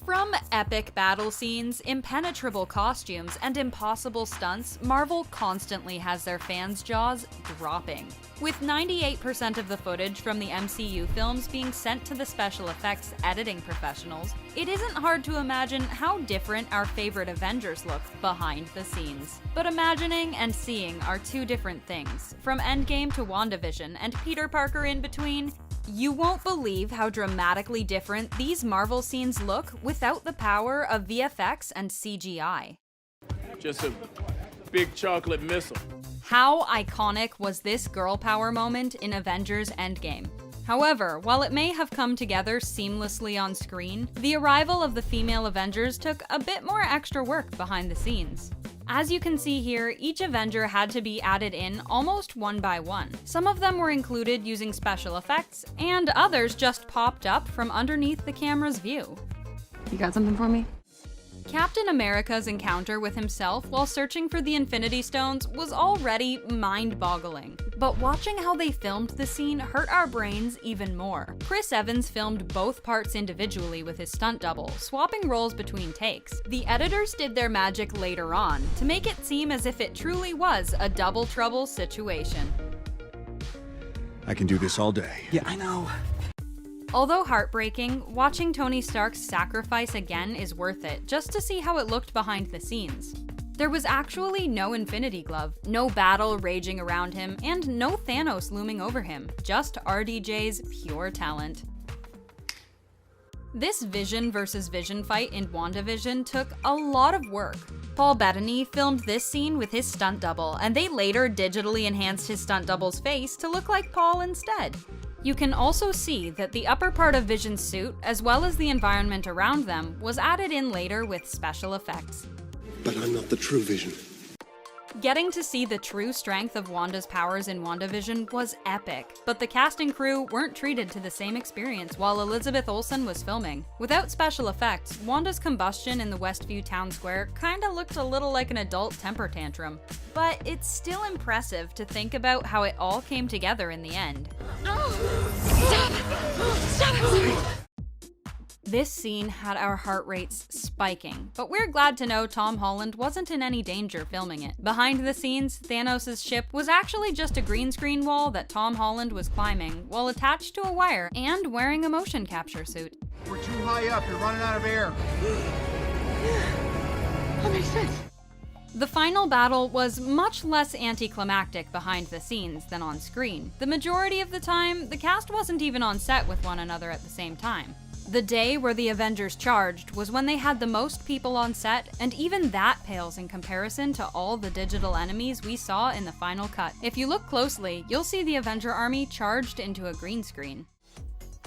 From epic battle scenes, impenetrable costumes, and impossible stunts, Marvel constantly has their fans' jaws dropping. With 98% of the footage from the MCU films being sent to the special effects editing professionals, it isn't hard to imagine how different our favorite Avengers look behind the scenes. But imagining and seeing are two different things. From Endgame to WandaVision and Peter Parker in between, you won't believe how dramatically different these Marvel scenes look without the power of VFX and CGI. Just a big chocolate missile. How iconic was this girl power moment in Avengers Endgame? However, while it may have come together seamlessly on screen, the arrival of the female Avengers took a bit more extra work behind the scenes. As you can see here, each Avenger had to be added in almost one by one. Some of them were included using special effects, and others just popped up from underneath the camera's view. You got something for me? Captain America's encounter with himself while searching for the Infinity Stones was already mind-boggling. But watching how they filmed the scene hurt our brains even more. Chris Evans filmed both parts individually with his stunt double, swapping roles between takes. The editors did their magic later on to make it seem as if it truly was a double trouble situation. I can do this all day. Yeah, I know. Although heartbreaking, watching Tony Stark's sacrifice again is worth it, just to see how it looked behind the scenes. There was actually no Infinity Glove, no battle raging around him, and no Thanos looming over him, just RDJ's pure talent. This Vision versus Vision fight in WandaVision took a lot of work. Paul Bettany filmed this scene with his stunt double, and they later digitally enhanced his stunt double's face to look like Paul instead. You can also see that the upper part of Vision's suit, as well as the environment around them, was added in later with special effects. But I'm not the true Vision. Getting to see the true strength of Wanda's powers in WandaVision was epic, but the cast and crew weren't treated to the same experience while Elizabeth Olsen was filming. Without special effects, Wanda's combustion in the Westview town square kinda looked a little like an adult temper tantrum. But it's still impressive to think about how it all came together in the end. This scene had our heart rates spiking, but we're glad to know Tom Holland wasn't in any danger filming it. Behind the scenes, Thanos' ship was actually just a green screen wall that Tom Holland was climbing while attached to a wire and wearing a motion capture suit. We're too high up, you're running out of air. That makes sense. The final battle was much less anticlimactic behind the scenes than on screen. The majority of the time, the cast wasn't even on set with one another at the same time. The day where the Avengers charged was when they had the most people on set, and even that pales in comparison to all the digital enemies we saw in the final cut. If you look closely, you'll see the Avenger army charged into a green screen.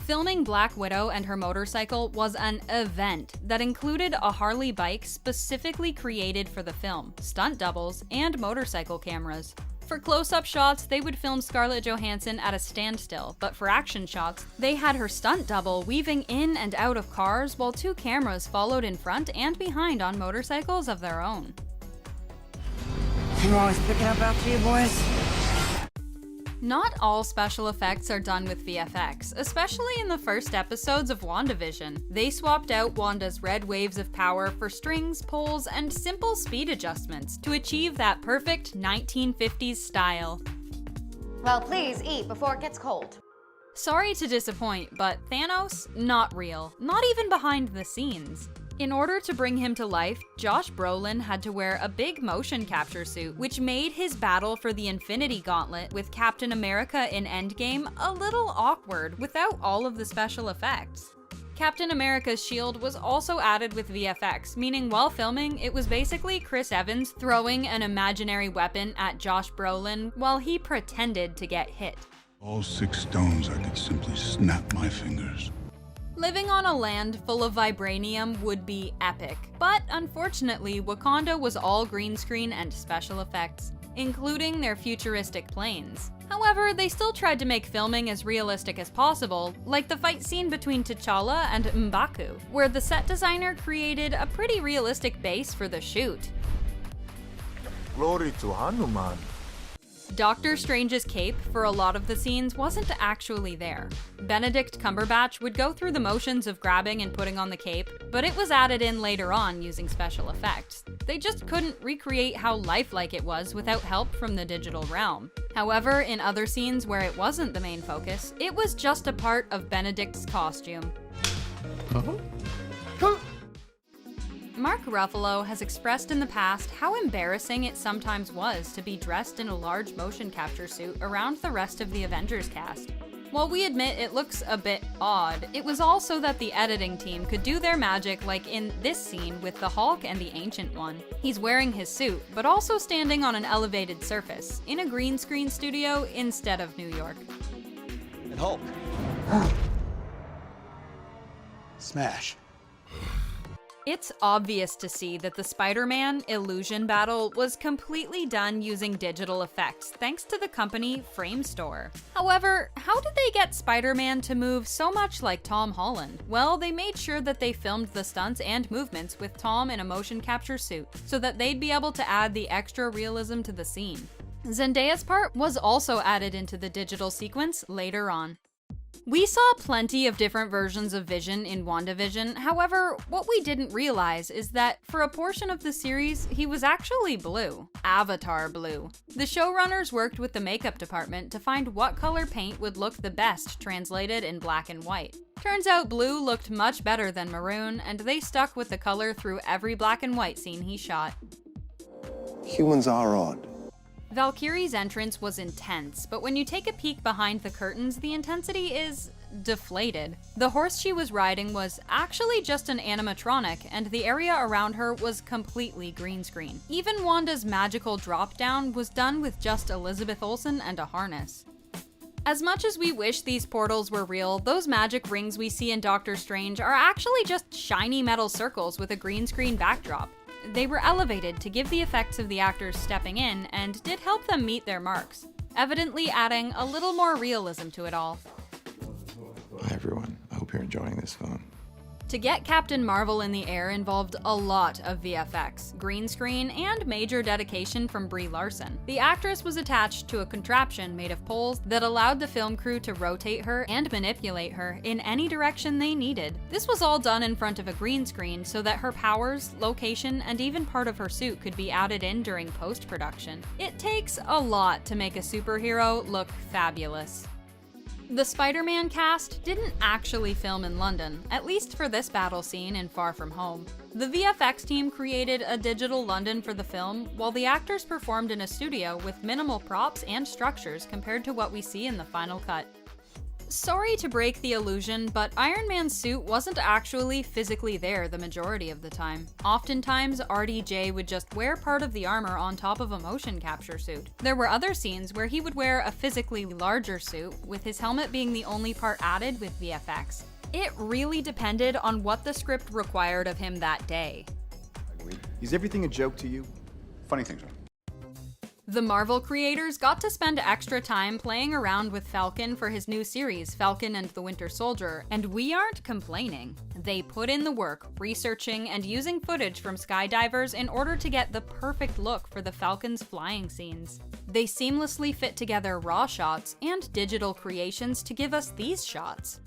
Filming Black Widow and her motorcycle was an event that included a Harley bike specifically created for the film, stunt doubles, and motorcycle cameras. For close-up shots, they would film Scarlett Johansson at a standstill, but for action shots, they had her stunt double weaving in and out of cars while two cameras followed in front and behind on motorcycles of their own. I'm always picking up after you, boys. Not all special effects are done with VFX, especially in the first episodes of WandaVision. They swapped out Wanda's red waves of power for strings, poles, and simple speed adjustments to achieve that perfect 1950s style. Well, please eat before it gets cold. Sorry to disappoint, but Thanos, not real, not even behind the scenes. In order to bring him to life, Josh Brolin had to wear a big motion capture suit, which made his battle for the Infinity Gauntlet with Captain America in Endgame a little awkward without all of the special effects. Captain America's shield was also added with VFX, meaning while filming, it was basically Chris Evans throwing an imaginary weapon at Josh Brolin while he pretended to get hit. All 6 stones, I could simply snap my fingers. Living on a land full of vibranium would be epic, but unfortunately, Wakanda was all green screen and special effects, including their futuristic planes. However, they still tried to make filming as realistic as possible, like the fight scene between T'Challa and M'Baku, where the set designer created a pretty realistic base for the shoot. Glory to Hanuman. Doctor Strange's cape for a lot of the scenes wasn't actually there. Benedict Cumberbatch would go through the motions of grabbing and putting on the cape, but it was added in later on using special effects. They just couldn't recreate how lifelike it was without help from the digital realm. However, in other scenes where it wasn't the main focus, it was just a part of Benedict's costume. Mark Ruffalo has expressed in the past how embarrassing it sometimes was to be dressed in a large motion capture suit around the rest of the Avengers cast. While we admit it looks a bit odd, it was also that the editing team could do their magic like in this scene with the Hulk and the Ancient One. He's wearing his suit, but also standing on an elevated surface, in a green screen studio instead of New York. And Hulk. Smash. It's obvious to see that the Spider-Man illusion battle was completely done using digital effects thanks to the company Framestore. However, how did they get Spider-Man to move so much like Tom Holland? Well, they made sure that they filmed the stunts and movements with Tom in a motion capture suit, so that they'd be able to add the extra realism to the scene. Zendaya's part was also added into the digital sequence later on. We saw plenty of different versions of Vision in WandaVision, however, what we didn't realize is that for a portion of the series, he was actually blue. Avatar blue. The showrunners worked with the makeup department to find what color paint would look the best translated in black and white. Turns out blue looked much better than maroon, and they stuck with the color through every black and white scene he shot. Humans are odd. Valkyrie's entrance was intense, but when you take a peek behind the curtains, the intensity is deflated. The horse she was riding was actually just an animatronic, and the area around her was completely green screen. Even Wanda's magical drop down was done with just Elizabeth Olsen and a harness. As much as we wish these portals were real, those magic rings we see in Doctor Strange are actually just shiny metal circles with a green screen backdrop. They were elevated to give the effects of the actors stepping in and did help them meet their marks, evidently adding a little more realism to it all. Hi everyone, I hope you're enjoying this film. To get Captain Marvel in the air involved a lot of VFX, green screen, and major dedication from Brie Larson. The actress was attached to a contraption made of poles that allowed the film crew to rotate her and manipulate her in any direction they needed. This was all done in front of a green screen so that her powers, location, and even part of her suit could be added in during post-production. It takes a lot to make a superhero look fabulous. The Spider-Man cast didn't actually film in London, at least for this battle scene in Far From Home. The VFX team created a digital London for the film, while the actors performed in a studio with minimal props and structures compared to what we see in the final cut. Sorry to break the illusion, but Iron Man's suit wasn't actually physically there the majority of the time. Oftentimes, RDJ would just wear part of the armor on top of a motion capture suit. There were other scenes where he would wear a physically larger suit, with his helmet being the only part added with VFX. It really depended on what the script required of him that day. Is everything a joke to you? Funny things are. The Marvel creators got to spend extra time playing around with Falcon for his new series, Falcon and the Winter Soldier, and we aren't complaining. They put in the work, researching and using footage from skydivers in order to get the perfect look for the Falcon's flying scenes. They seamlessly fit together raw shots and digital creations to give us these shots.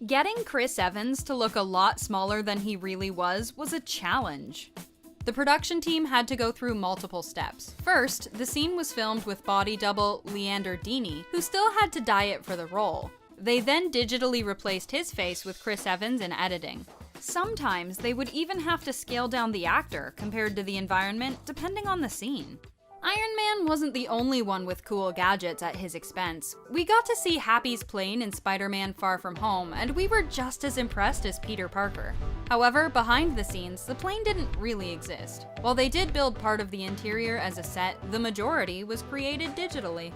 Getting Chris Evans to look a lot smaller than he really was a challenge. The production team had to go through multiple steps. First, the scene was filmed with body double Leander Dini, who still had to diet for the role. They then digitally replaced his face with Chris Evans in editing. Sometimes they would even have to scale down the actor compared to the environment, depending on the scene. Iron Man wasn't the only one with cool gadgets at his expense. We got to see Happy's plane in Spider-Man Far From Home, and we were just as impressed as Peter Parker. However, behind the scenes, the plane didn't really exist. While they did build part of the interior as a set, the majority was created digitally.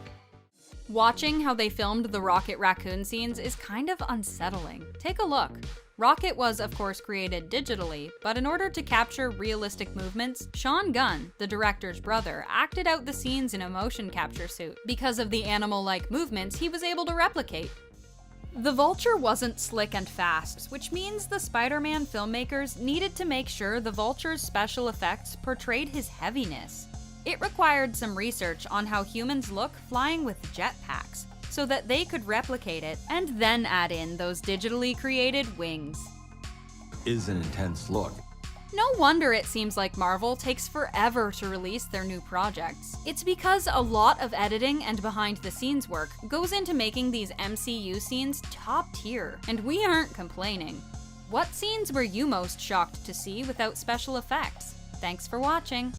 Watching how they filmed the Rocket Raccoon scenes is kind of unsettling. Take a look. Rocket was, of course, created digitally, but in order to capture realistic movements, Sean Gunn, the director's brother, acted out the scenes in a motion capture suit. Because of the animal-like movements he was able to replicate. The Vulture wasn't slick and fast, which means the Spider-Man filmmakers needed to make sure the Vulture's special effects portrayed his heaviness. It required some research on how humans look flying with jetpacks, so that they could replicate it and then add in those digitally created wings. Is an intense look. No wonder it seems like Marvel takes forever to release their new projects. It's because a lot of editing and behind-the-scenes work goes into making these MCU scenes top tier, and we aren't complaining. What scenes were you most shocked to see without special effects? Thanks for watching!